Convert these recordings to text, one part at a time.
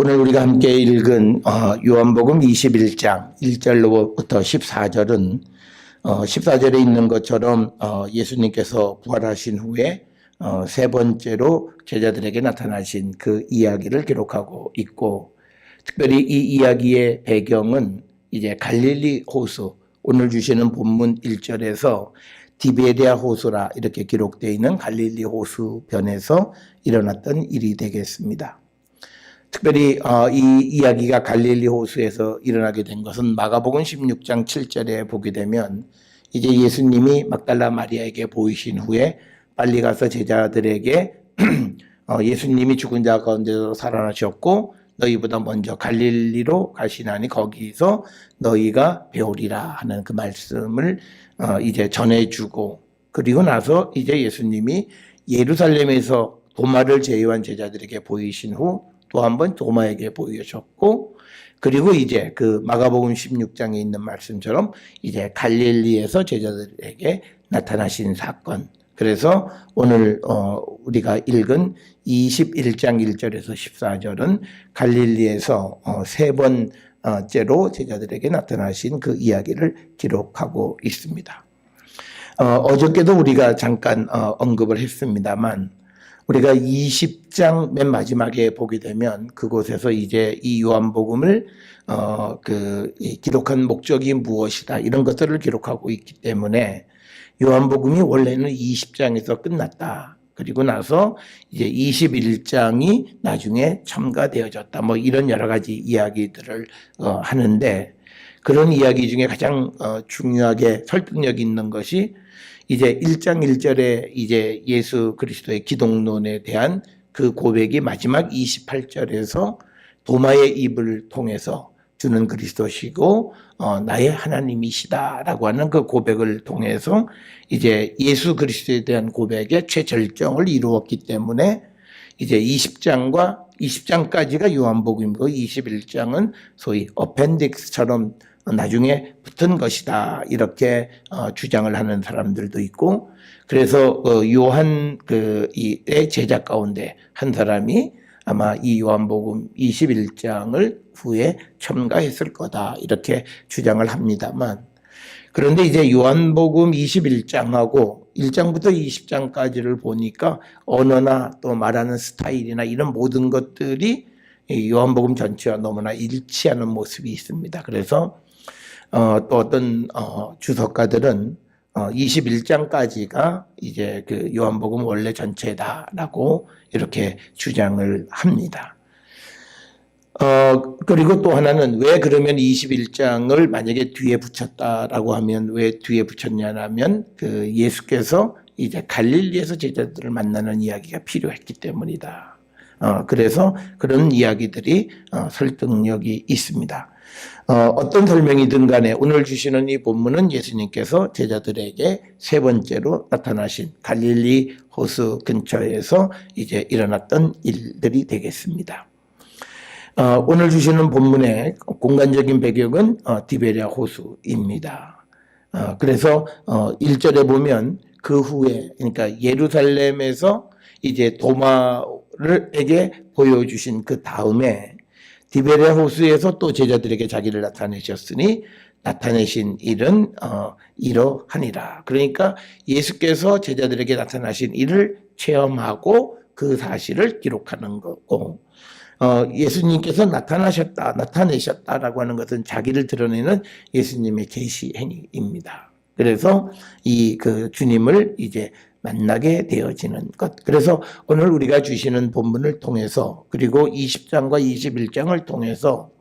오늘 우리가 함께 읽은 요한복음 21장 1절로부터 14절은 14절에 있는 것처럼 예수님께서 부활하신 후에 세 번째로 제자들에게 나타나신 그 이야기를 기록하고 있고, 특별히 이 이야기의 배경은 이제 갈릴리 호수, 오늘 주시는 본문 1절에서 디베리아 호수라 이렇게 기록되어 있는 갈릴리 호수변에서 일어났던 일이 되겠습니다. 특별히 이 이야기가 갈릴리 호수에서 일어나게 된 것은 마가복음 16장 7절에 보게 되면 이제 예수님이 막달라 마리아에게 보이신 후에 빨리 가서 제자들에게 예수님이 죽은 자 가운데서 살아나셨고 너희보다 먼저 갈릴리로 가시나니 거기서 너희가 배우리라 하는 그 말씀을 이제 전해주고, 그리고 나서 이제 예수님이 예루살렘에서 도마를 제외한 제자들에게 보이신 후 또 한 번 도마에게 보이셨고, 그리고 이제 그 마가복음 16장에 있는 말씀처럼 이제 갈릴리에서 제자들에게 나타나신 사건. 그래서 오늘 우리가 읽은 21장 1절에서 14절은 갈릴리에서 세 번째로 제자들에게 나타나신 그 이야기를 기록하고 있습니다. 어저께도 우리가 잠깐 언급을 했습니다만, 우리가 20장 맨 마지막에 보게 되면 그곳에서 이제 이 요한복음을 기록한 목적이 무엇이다 이런 것들을 기록하고 있기 때문에 요한복음이 원래는 20장에서 끝났다. 그리고 나서 이제 21장이 나중에 첨가되어졌다. 뭐 이런 여러 가지 이야기들을 하는데, 그런 이야기 중에 가장 중요하게 설득력 있는 것이 이제 1장 1절에 이제 예수 그리스도의 기독론에 대한 그 고백이 마지막 28절에서 도마의 입을 통해서 주는 그리스도시고 나의 하나님이시다라고 하는 그 고백을 통해서 이제 예수 그리스도에 대한 고백의 최절정을 이루었기 때문에 이제 20장까지가 요한복음이고 21장은 소위 어펜딕스처럼 나중에 붙은 것이다 이렇게 주장을 하는 사람들도 있고, 그래서 요한의 제자 가운데 한 사람이 아마 이 요한복음 21장을 후에 첨가했을 거다 이렇게 주장을 합니다만, 그런데 이제 요한복음 21장하고 1장부터 20장까지를 보니까 언어나 또 말하는 스타일이나 이런 모든 것들이 요한복음 전체와 너무나 일치하는 모습이 있습니다. 그래서 또 어떤 주석가들은 21장까지가 이제 그 요한복음 원래 전체다라고 이렇게 주장을 합니다. 그리고 또 하나는 왜 그러면 21장을 만약에 뒤에 붙였다라고 하면 왜 뒤에 붙였냐면 그 예수께서 이제 갈릴리에서 제자들을 만나는 이야기가 필요했기 때문이다. 그래서 그런 이야기들이 설득력이 있습니다. 어떤 설명이든 간에 오늘 주시는 이 본문은 예수님께서 제자들에게 세 번째로 나타나신 갈릴리 호수 근처에서 이제 일어났던 일들이 되겠습니다. 오늘 주시는 본문의 공간적인 배경은 디베리아 호수입니다. 그래서 1절에 보면 그 후에, 그러니까 예루살렘에서 이제 도마에게 보여주신 그 다음에 디베리아 호수에서 또 제자들에게 자기를 나타내셨으니 나타내신 일은 이러하니라. 그러니까 예수께서 제자들에게 나타나신 일을 체험하고 그 사실을 기록하는 거고, 예수님께서 나타내셨다라고 하는 것은 자기를 드러내는 예수님의 계시 행위입니다. 그래서 그 주님을 이제 만나게 되어지는 것. 그래서 오늘 우리가 주시는 본문을 통해서, 그리고 20장과 21장을 통해서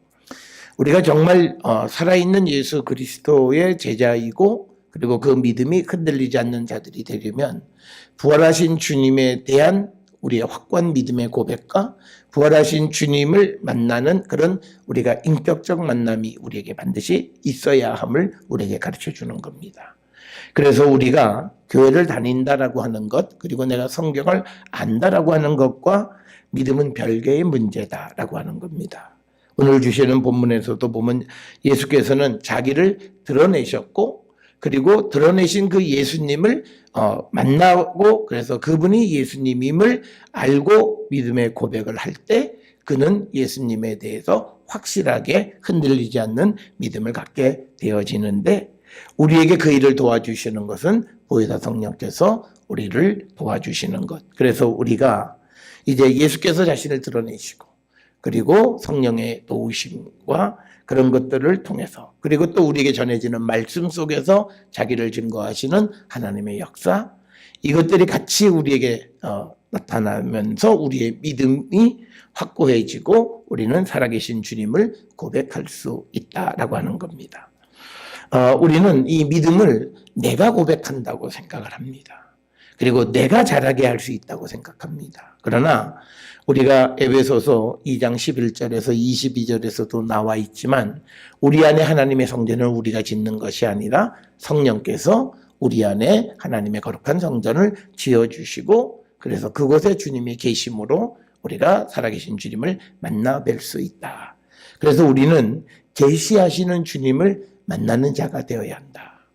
우리가 정말 살아있는 예수 그리스도의 제자이고, 그리고 그 믿음이 흔들리지 않는 자들이 되려면 부활하신 주님에 대한 우리의 확고한 믿음의 고백과 부활하신 주님을 만나는 그런 우리가 인격적 만남이 우리에게 반드시 있어야 함을 우리에게 가르쳐 주는 겁니다. 그래서 우리가 교회를 다닌다라고 하는 것, 그리고 내가 성경을 안다라고 하는 것과 믿음은 별개의 문제다라고 하는 겁니다. 오늘 주시는 본문에서도 보면 예수께서는 자기를 드러내셨고, 그리고 드러내신 그 예수님을 만나고, 그래서 그분이 예수님임을 알고 믿음의 고백을 할 때 그는 예수님에 대해서 확실하게 흔들리지 않는 믿음을 갖게 되어지는데, 우리에게 그 일을 도와주시는 것은 보혜사 성령께서 우리를 도와주시는 것. 그래서 우리가 이제 예수께서 자신을 드러내시고, 그리고 성령의 도우심과 그런 것들을 통해서, 그리고 또 우리에게 전해지는 말씀 속에서 자기를 증거하시는 하나님의 역사, 이것들이 같이 우리에게 나타나면서 우리의 믿음이 확고해지고 우리는 살아계신 주님을 고백할 수 있다라고 하는 겁니다. 우리는 이 믿음을 내가 고백한다고 생각을 합니다. 그리고 내가 잘하게 할 수 있다고 생각합니다. 그러나 우리가 에베소서 2장 11절에서 22절에서도 나와 있지만, 우리 안에 하나님의 성전을 우리가 짓는 것이 아니라 성령께서 우리 안에 하나님의 거룩한 성전을 지어주시고, 그래서 그곳에 주님이 계심으로 우리가 살아계신 주님을 만나 뵐 수 있다. 그래서 우리는 계시하시는 주님을 만나는 자가 되어야 한다.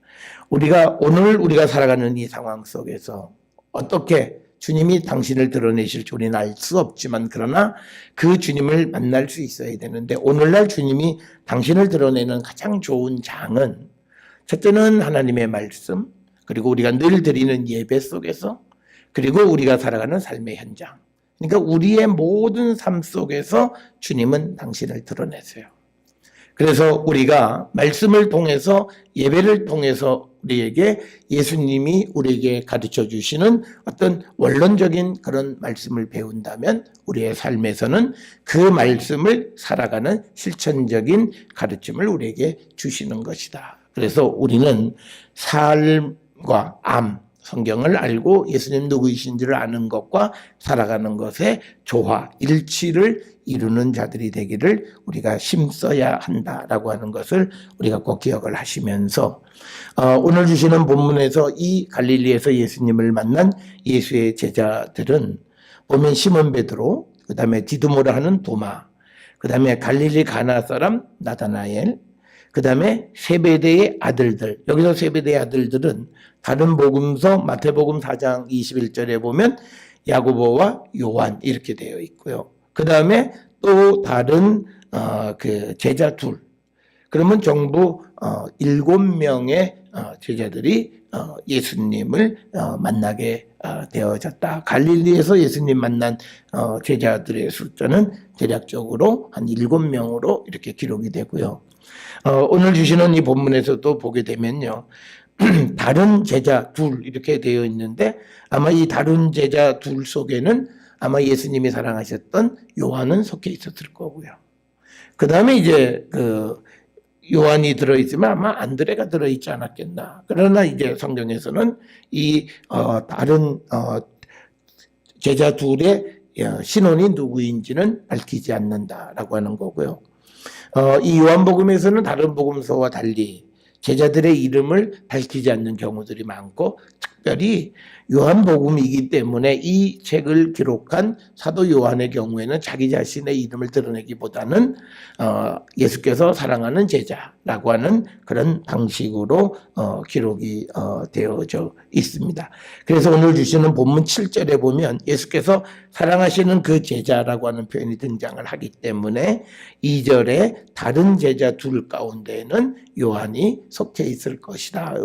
오늘 우리가 살아가는 이 상황 속에서 어떻게 주님이 당신을 드러내실지 우리는 알 수 없지만, 그러나 그 주님을 만날 수 있어야 되는데, 오늘날 주님이 당신을 드러내는 가장 좋은 장은, 첫째는 하나님의 말씀, 그리고 우리가 늘 드리는 예배 속에서, 그리고 우리가 살아가는 삶의 현장. 그러니까 우리의 모든 삶 속에서 주님은 당신을 드러내세요. 그래서 우리가 말씀을 통해서, 예배를 통해서 우리에게 예수님이 우리에게 가르쳐 주시는 어떤 원론적인 그런 말씀을 배운다면, 우리의 삶에서는 그 말씀을 살아가는 실천적인 가르침을 우리에게 주시는 것이다. 그래서 우리는 삶과 성경을 알고 예수님 누구이신지를 아는 것과 살아가는 것의 조화, 일치를 이루는 자들이 되기를 우리가 힘써야 한다라고 하는 것을 우리가 꼭 기억을 하시면서, 오늘 주시는 본문에서 이 갈릴리에서 예수님을 만난 예수의 제자들은 보면 시몬 베드로, 그 다음에 디두모라 하는 도마, 그 다음에 갈릴리 가나 사람 나다나엘, 그 다음에 세베대의 아들들. 여기서 세베대의 아들들은 다른 복음서 마태복음 4장 21절에 보면 야고보와 요한 이렇게 되어 있고요. 그 다음에 또 다른 그 제자 둘. 그러면 전부 7명의 제자들이 예수님을 만나게 되어졌다. 갈릴리에서 예수님 만난 제자들의 숫자는 대략적으로 한 7명으로 이렇게 기록이 되고요. 오늘 주시는 이 본문에서도 보게 되면요, 다른 제자 둘 이렇게 되어 있는데, 아마 이 다른 제자 둘 속에는 아마 예수님이 사랑하셨던 요한은 속해 있었을 거고요. 그 다음에 이제 요한이 들어있으면 아마 안드레가 들어있지 않았겠나. 그러나 이제 성경에서는 이 다른 제자 둘의 신원이 누구인지는 밝히지 않는다라고 하는 거고요. 이 요한복음에서는 다른 복음서와 달리 제자들의 이름을 밝히지 않는 경우들이 많고, 특별히 요한복음이기 때문에 이 책을 기록한 사도 요한의 경우에는 자기 자신의 이름을 드러내기보다는 예수께서 사랑하는 제자라고 하는 그런 방식으로 기록이 되어져 있습니다. 그래서 오늘 주시는 본문 7절에 보면 예수께서 사랑하시는 그 제자라고 하는 표현이 등장을 하기 때문에 2절에 다른 제자 둘 가운데에는 요한이 속해 있을 것이다.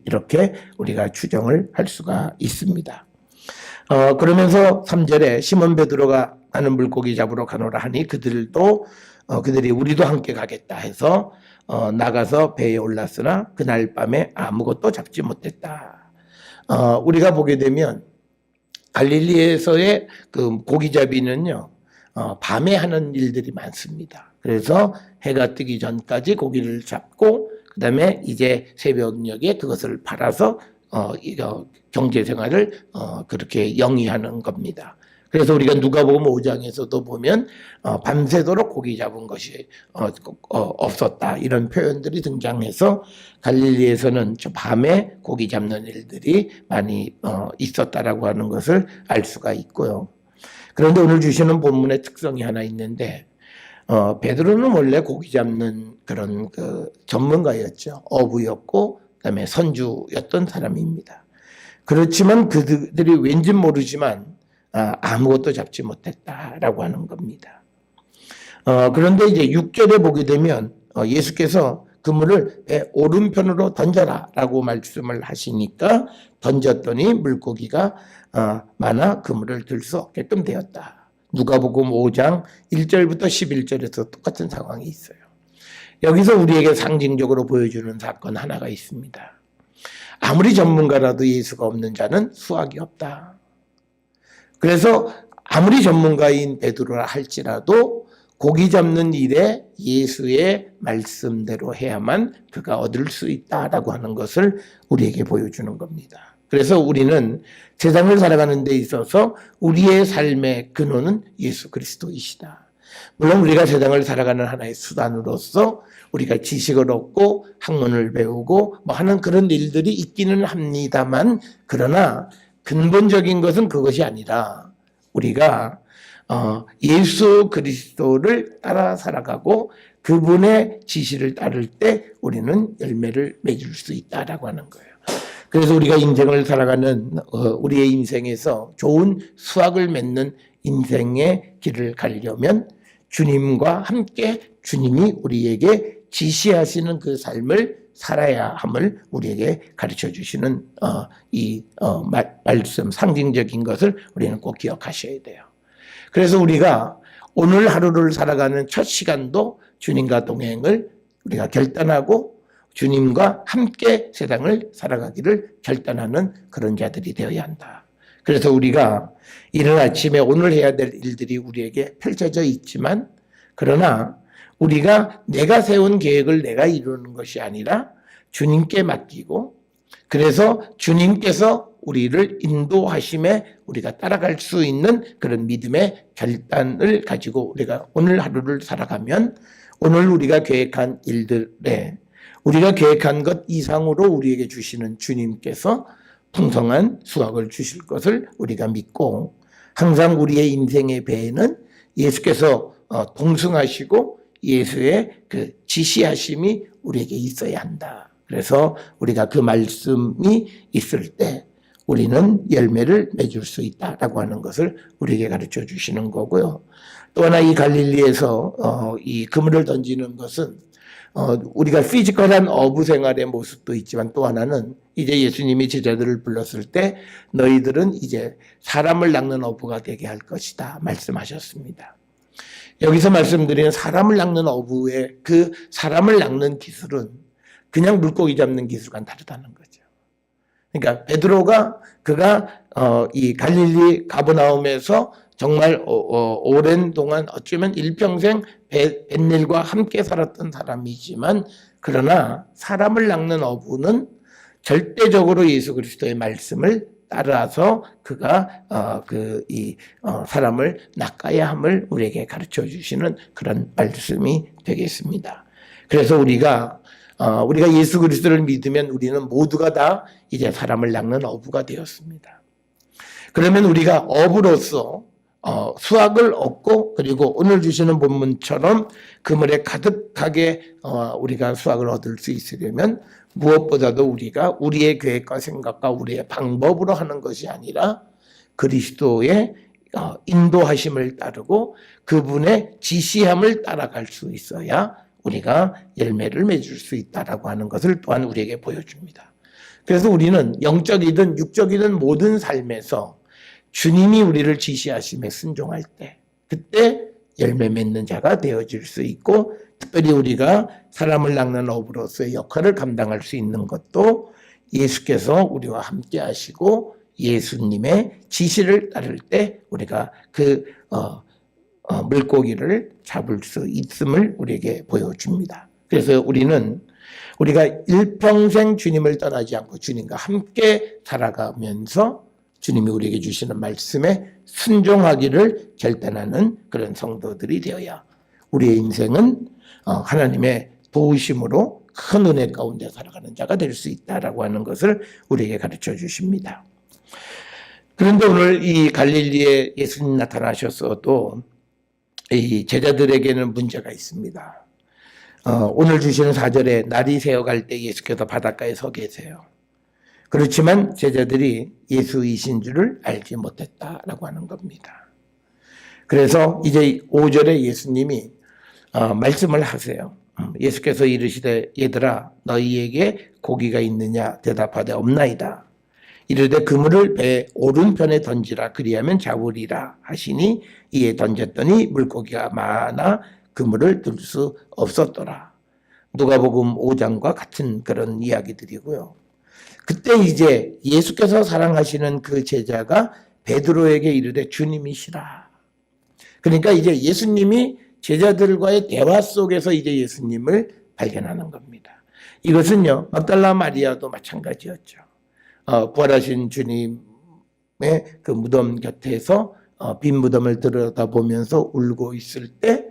이렇게 우리가 추정을 할 수가 있습니다. 그러면서 3절에 시몬 베드로가 나는 물고기 잡으러 가노라 하니 그들이 우리도 함께 가겠다 해서 나가서 배에 올랐으나 그날 밤에 아무것도 잡지 못했다. 우리가 보게 되면 갈릴리에서의 그 고기잡이는요, 밤에 하는 일들이 많습니다. 그래서 해가 뜨기 전까지 고기를 잡고, 그 다음에 이제 새벽녘에 그것을 팔아서 경제 생활을 그렇게 영위하는 겁니다. 그래서 우리가 누가복음 5장에서도 보면 밤새도록 고기 잡은 것이 없었다, 이런 표현들이 등장해서 갈릴리에서는 저 밤에 고기 잡는 일들이 많이 있었다라고 하는 것을 알 수가 있고요. 그런데 오늘 주시는 본문의 특성이 하나 있는데, 베드로는 원래 고기 잡는 그런 전문가였죠. 어부였고 그다음에 선주였던 사람입니다. 그렇지만 그들이 왠지 모르지만 아무것도 잡지 못했다라고 하는 겁니다. 그런데 이제 6절에 보게 되면 예수께서 그물을 배 오른편으로 던져라 라고 말씀을 하시니까 던졌더니 물고기가 많아 그물을 들 수 없게끔 되었다. 누가복음 5장 1절부터 11절에서 똑같은 상황이 있어요. 여기서 우리에게 상징적으로 보여주는 사건 하나가 있습니다. 아무리 전문가라도 예수가 없는 자는 수학이 없다. 그래서 아무리 전문가인 베드로라 할지라도 고기 잡는 일에 예수의 말씀대로 해야만 그가 얻을 수 있다라고 하는 것을 우리에게 보여주는 겁니다. 그래서 우리는 세상을 살아가는 데 있어서 우리의 삶의 근원은 예수 그리스도이시다. 물론 우리가 세상을 살아가는 하나의 수단으로서 우리가 지식을 얻고 학문을 배우고 뭐 하는 그런 일들이 있기는 합니다만, 그러나 근본적인 것은 그것이 아니라 우리가 예수 그리스도를 따라 살아가고 그분의 지시를 따를 때 우리는 열매를 맺을 수 있다라고 하는 거예요. 그래서 우리가 인생을 살아가는 우리의 인생에서 좋은 수확을 맺는 인생의 길을 가려면 주님과 함께 주님이 우리에게 지시하시는 그 삶을 살아야 함을 우리에게 가르쳐 주시는 말씀, 상징적인 것을 우리는 꼭 기억하셔야 돼요. 그래서 우리가 오늘 하루를 살아가는 첫 시간도 주님과 동행을 우리가 결단하고 주님과 함께 세상을 살아가기를 결단하는 그런 자들이 되어야 한다. 그래서 우리가 이른 아침에 오늘 해야 될 일들이 우리에게 펼쳐져 있지만, 그러나 우리가 내가 세운 계획을 내가 이루는 것이 아니라 주님께 맡기고, 그래서 주님께서 우리를 인도하심에 우리가 따라갈 수 있는 그런 믿음의 결단을 가지고 우리가 오늘 하루를 살아가면 오늘 우리가 계획한 일들에 우리가 계획한 것 이상으로 우리에게 주시는 주님께서 풍성한 수확을 주실 것을 우리가 믿고, 항상 우리의 인생의 배에는 예수께서 동승하시고 예수의 그 지시하심이 우리에게 있어야 한다. 그래서 우리가 그 말씀이 있을 때 우리는 열매를 맺을 수 있다라고 하는 것을 우리에게 가르쳐 주시는 거고요. 또 하나 이 갈릴리에서 이 그물을 던지는 것은 우리가 피지컬한 어부 생활의 모습도 있지만, 또 하나는 이제 예수님이 제자들을 불렀을 때 너희들은 이제 사람을 낚는 어부가 되게 할 것이다 말씀하셨습니다. 여기서 말씀드리는 사람을 낚는 어부의 그 사람을 낚는 기술은 그냥 물고기 잡는 기술과는 다르다는 거죠. 그러니까 베드로가 이 갈릴리 가버나움에서 정말 오랜 동안 어쩌면 일평생 뱃일과 함께 살았던 사람이지만, 그러나 사람을 낚는 어부는 절대적으로 예수 그리스도의 말씀을 따라서 그가 사람을 낚아야 함을 우리에게 가르쳐 주시는 그런 말씀이 되겠습니다. 그래서 우리가 예수 그리스도를 믿으면 우리는 모두가 다 이제 사람을 낚는 어부가 되었습니다. 그러면 우리가 어부로서 수확을 얻고, 그리고 오늘 주시는 본문처럼 그물에 가득하게 우리가 수확을 얻을 수 있으려면 무엇보다도 우리가 우리의 계획과 생각과 우리의 방법으로 하는 것이 아니라 그리스도의 인도하심을 따르고 그분의 지시함을 따라갈 수 있어야 우리가 열매를 맺을 수 있다라고 하는 것을 또한 우리에게 보여줍니다. 그래서 우리는 영적이든 육적이든 모든 삶에서 주님이 우리를 지시하심에 순종할 때, 그때 열매 맺는 자가 되어질 수 있고, 특별히 우리가 사람을 낚는 어부로서의 역할을 감당할 수 있는 것도 예수께서 우리와 함께 하시고 예수님의 지시를 따를 때 우리가 그 물고기를 잡을 수 있음을 우리에게 보여줍니다. 그래서 우리가 일평생 주님을 떠나지 않고 주님과 함께 살아가면서 주님이 우리에게 주시는 말씀에 순종하기를 결단하는 그런 성도들이 되어야 우리의 인생은 하나님의 도우심으로 큰 은혜 가운데 살아가는 자가 될 수 있다라고 하는 것을 우리에게 가르쳐 주십니다. 그런데 오늘 이 갈릴리에 예수님 나타나셨어도 이 제자들에게는 문제가 있습니다. 오늘 주시는 4절에 날이 새어갈 때 예수께서 바닷가에 서 계세요. 그렇지만 제자들이 예수이신 줄을 알지 못했다라고 하는 겁니다. 그래서 이제 5절에 예수님이 말씀을 하세요. 예수께서 이르시되 얘들아 너희에게 고기가 있느냐 대답하되 없나이다. 이르되 그물을 배 오른편에 던지라 그리하면 잡으리라 하시니 이에 던졌더니 물고기가 많아 그물을 들 수 없었더라. 누가복음 5장과 같은 그런 이야기들이고요. 그때 이제 예수께서 사랑하시는 그 제자가 베드로에게 이르되 주님이시라. 그러니까 이제 예수님이 제자들과의 대화 속에서 이제 예수님을 발견하는 겁니다. 이것은요, 막달라 마리아도 마찬가지였죠. 부활하신 주님의 그 무덤 곁에서 빈 무덤을 들여다보면서 울고 있을 때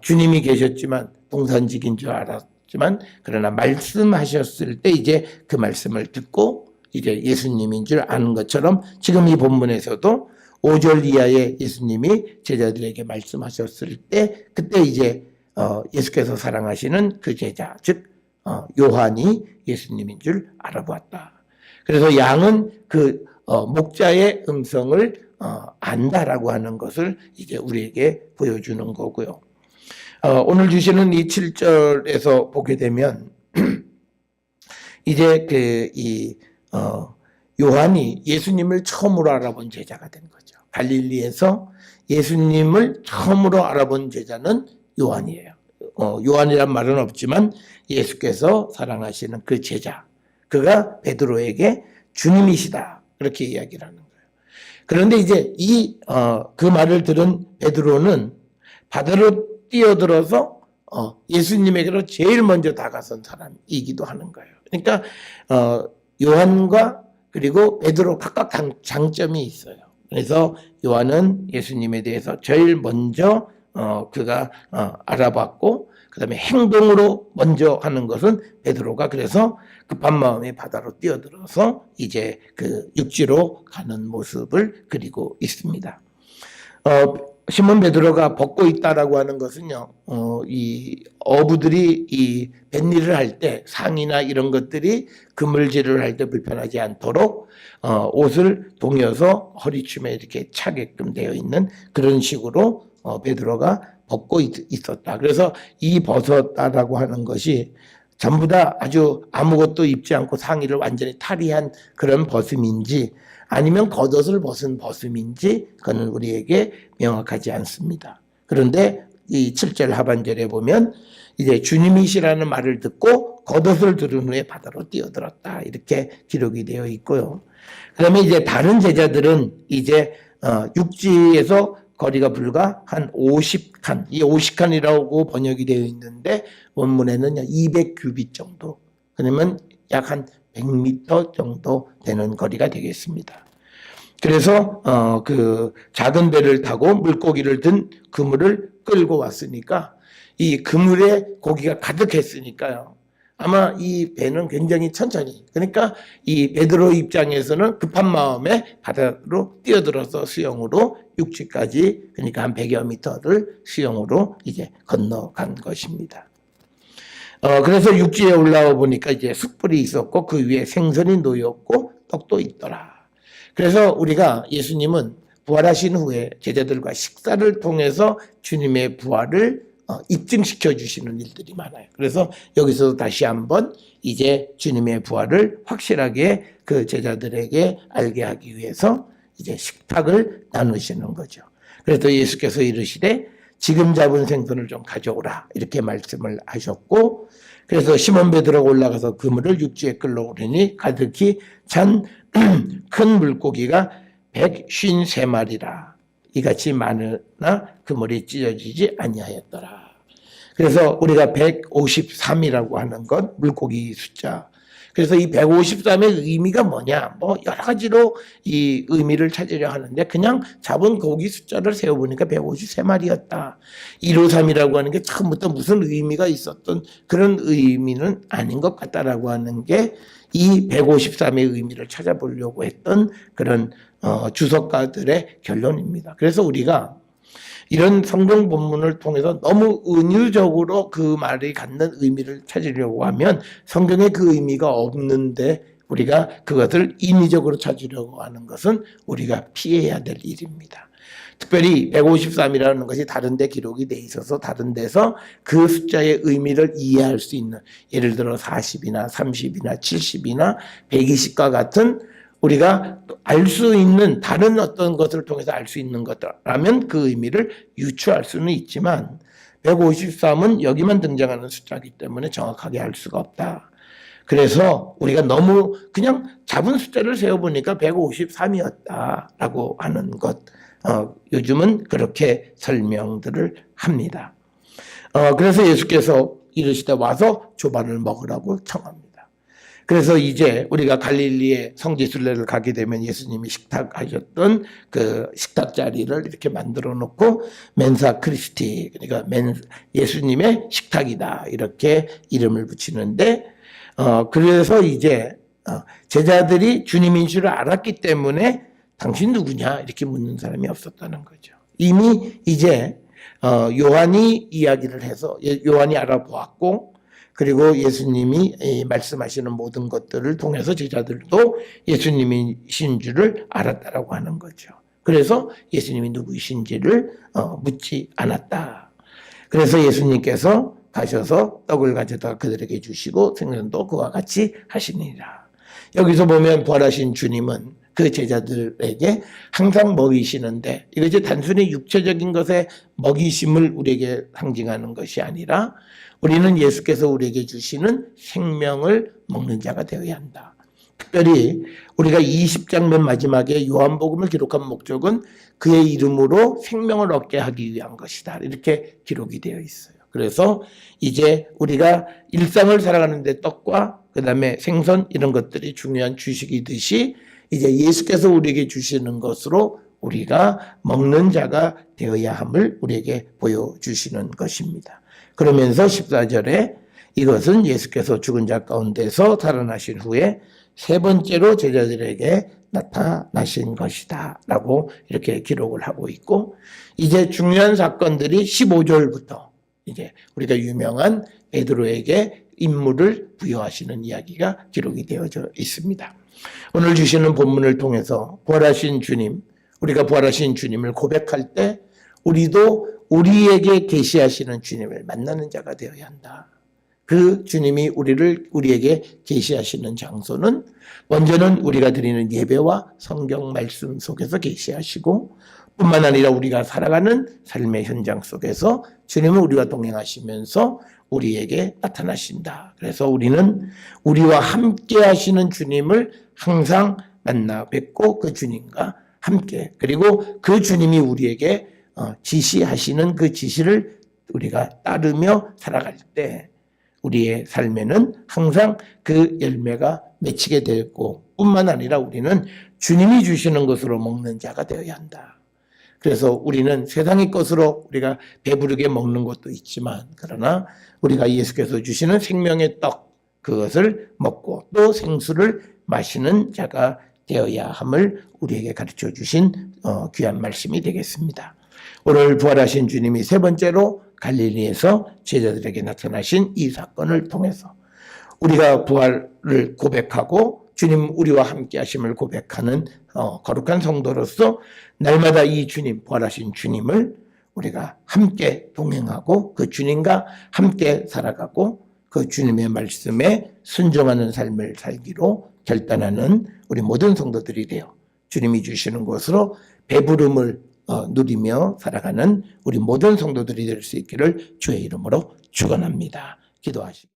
주님이 계셨지만 동산직인 줄 알았지만 그러나 말씀하셨을 때 이제 그 말씀을 듣고 이제 예수님인 줄 아는 것처럼 지금 이 본문에서도 5절 이하의 예수님이 제자들에게 말씀하셨을 때 그때 이제 예수께서 사랑하시는 그 제자 즉 요한이 예수님인 줄 알아보았다. 그래서 양은 그 목자의 음성을 안다라고 하는 것을 이제 우리에게 보여주는 거고요. 오늘 주시는 이 7절에서 보게 되면 이제 요한이 예수님을 처음으로 알아본 제자가 된 거죠. 갈릴리에서 예수님을 처음으로 알아본 제자는 요한이에요. 요한이란 말은 없지만 예수께서 사랑하시는 그 제자, 그가 베드로에게 주님이시다 그렇게 이야기를 하는 거예요. 그런데 이제 그 말을 들은 베드로는 바다로 뛰어들어서 예수님에게로 제일 먼저 다가선 사람이기도 하는 거예요. 그러니까 요한과 그리고 베드로 각각 장점이 있어요. 그래서 요한은 예수님에 대해서 제일 먼저 그가 알아봤고 그다음에 행동으로 먼저 하는 것은 베드로가 그래서 급한 마음에 바다로 뛰어들어서 이제 그 육지로 가는 모습을 그리고 있습니다. 시몬 베드로가 벗고 있다라고 하는 것은요, 이 어부들이 이 뱃일을 할 때 상이나 이런 것들이 그물질을 할 때 불편하지 않도록 옷을 동여서 허리춤에 이렇게 차게끔 되어 있는 그런 식으로 베드로가 벗고 있었다. 그래서 이 벗었다라고 하는 것이 전부 다 아주 아무것도 입지 않고 상의를 완전히 탈의한 그런 벗음인지 아니면 겉옷을 벗은 벗음인지 그건 우리에게 명확하지 않습니다. 그런데 이 7절 하반절에 보면 이제 주님이시라는 말을 듣고 겉옷을 두른 후에 바다로 뛰어들었다 이렇게 기록이 되어 있고요. 그다음에 이제 다른 제자들은 이제 육지에서 거리가 불과 한 50칸, 이 50칸이라고 번역이 되어 있는데 원문에는 200규빗 정도, 그러면 약 한 100m 정도 되는 거리가 되겠습니다. 그래서 그 작은 배를 타고 물고기를 든 그물을 끌고 왔으니까 이 그물에 고기가 가득했으니까요. 아마 이 배는 굉장히 천천히, 그러니까 이 베드로 입장에서는 급한 마음에 바다로 뛰어들어서 수영으로 육지까지, 그러니까 한 100여 미터를 수영으로 이제 건너간 것입니다. 그래서 육지에 올라와 보니까 이제 숯불이 있었고 그 위에 생선이 놓였고 떡도 있더라. 그래서 우리가 예수님은 부활하신 후에 제자들과 식사를 통해서 주님의 부활을 입증시켜 주시는 일들이 많아요. 그래서 여기서도 다시 한번 이제 주님의 부활을 확실하게 그 제자들에게 알게 하기 위해서 이제 식탁을 나누시는 거죠. 그래서 예수께서 이르시되 지금 잡은 생선을 좀 가져오라 이렇게 말씀을 하셨고, 그래서 시몬 베드로가 올라가서 그물을 육지에 끌어오르니 가득히 찬 큰 물고기가 153마리라. 이같이 많으나 그물이 찢어지지 아니하였더라. 그래서 우리가 153이라고 하는 건 물고기 숫자. 그래서 이 153의 의미가 뭐냐? 뭐 여러 가지로 이 의미를 찾으려 하는데 그냥 잡은 고기 숫자를 세어보니까 153마리였다. 153이라고 하는 게 처음부터 무슨 의미가 있었던 그런 의미는 아닌 것 같다라고 하는 게 이 153의 의미를 찾아보려고 했던 그런 주석가들의 결론입니다. 그래서 우리가 이런 성경 본문을 통해서 너무 은유적으로 그 말이 갖는 의미를 찾으려고 하면 성경에 그 의미가 없는데 우리가 그것을 인위적으로 찾으려고 하는 것은 우리가 피해야 될 일입니다. 특별히 153이라는 것이 다른 데 기록이 돼 있어서 다른 데서 그 숫자의 의미를 이해할 수 있는, 예를 들어 40이나 30이나 70이나 120과 같은 우리가 알 수 있는 다른 어떤 것을 통해서 알 수 있는 것이라면 그 의미를 유추할 수는 있지만 153은 여기만 등장하는 숫자이기 때문에 정확하게 알 수가 없다. 그래서 우리가 너무 그냥 잡은 숫자를 세어보니까 153이었다라고 하는 것, 요즘은 그렇게 설명들을 합니다. 그래서 예수께서 이르시되 와서 조반을 먹으라고 청합니다. 그래서 이제 우리가 갈릴리의 성지순례를 가게 되면 예수님이 식탁하셨던 그 식탁 자리를 이렇게 만들어 놓고 멘사 크리스티, 그러니까 예수님의 식탁이다, 이렇게 이름을 붙이는데, 그래서 이제 제자들이 주님인 줄 알았기 때문에 당신 누구냐 이렇게 묻는 사람이 없었다는 거죠. 이미 이제 요한이 이야기를 해서 요한이 알아보았고, 그리고 예수님이 말씀하시는 모든 것들을 통해서 제자들도 예수님이신 줄을 알았다라고 하는 거죠. 그래서 예수님이 누구이신지를 묻지 않았다. 그래서 예수님께서 가셔서 떡을 가져다 그들에게 주시고 생전도 그와 같이 하시니라. 여기서 보면 부활하신 주님은 그 제자들에게 항상 먹이시는데, 이것이 단순히 육체적인 것에 먹이심을 우리에게 상징하는 것이 아니라 우리는 예수께서 우리에게 주시는 생명을 먹는 자가 되어야 한다. 특별히 우리가 20장 맨 마지막에 요한복음을 기록한 목적은 그의 이름으로 생명을 얻게 하기 위한 것이다, 이렇게 기록이 되어 있어요. 그래서 이제 우리가 일상을 살아가는데 떡과 그 다음에 생선 이런 것들이 중요한 주식이듯이 이제 예수께서 우리에게 주시는 것으로 우리가 먹는 자가 되어야 함을 우리에게 보여주시는 것입니다. 그러면서 14절에 이것은 예수께서 죽은 자 가운데서 살아나신 후에 세 번째로 제자들에게 나타나신 것이다 라고 이렇게 기록을 하고 있고, 이제 중요한 사건들이 15절부터 이제 우리가 유명한 베드로에게 임무를 부여하시는 이야기가 기록이 되어져 있습니다. 오늘 주시는 본문을 통해서 부활하신 주님, 우리가 부활하신 주님을 고백할 때 우리도 우리에게 계시하시는 주님을 만나는 자가 되어야 한다. 그 주님이 우리에게 계시하시는 장소는 먼저는 우리가 드리는 예배와 성경 말씀 속에서 계시하시고, 뿐만 아니라 우리가 살아가는 삶의 현장 속에서 주님은 우리와 동행하시면서 우리에게 나타나신다. 그래서 우리는 우리와 함께 하시는 주님을 항상 만나 뵙고 그 주님과 함께, 그리고 그 주님이 우리에게 지시하시는 그 지시를 우리가 따르며 살아갈 때 우리의 삶에는 항상 그 열매가 맺히게 되고, 뿐만 아니라 우리는 주님이 주시는 것으로 먹는 자가 되어야 한다. 그래서 우리는 세상의 것으로 우리가 배부르게 먹는 것도 있지만, 그러나 우리가 예수께서 주시는 생명의 떡, 그것을 먹고 또 생수를 마시는 자가 되어야 함을 우리에게 가르쳐 주신 귀한 말씀이 되겠습니다. 오늘 부활하신 주님이 세 번째로 갈릴리에서 제자들에게 나타나신 이 사건을 통해서 우리가 부활을 고백하고 주님 우리와 함께 하심을 고백하는 거룩한 성도로서 날마다 이 주님, 부활하신 주님을 우리가 함께 동행하고 그 주님과 함께 살아가고 그 주님의 말씀에 순종하는 삶을 살기로 결단하는 우리 모든 성도들이 되어 주님이 주시는 것으로 배부름을 누리며 살아가는 우리 모든 성도들이 될 수 있기를 주의 이름으로 축원합니다. 기도하시고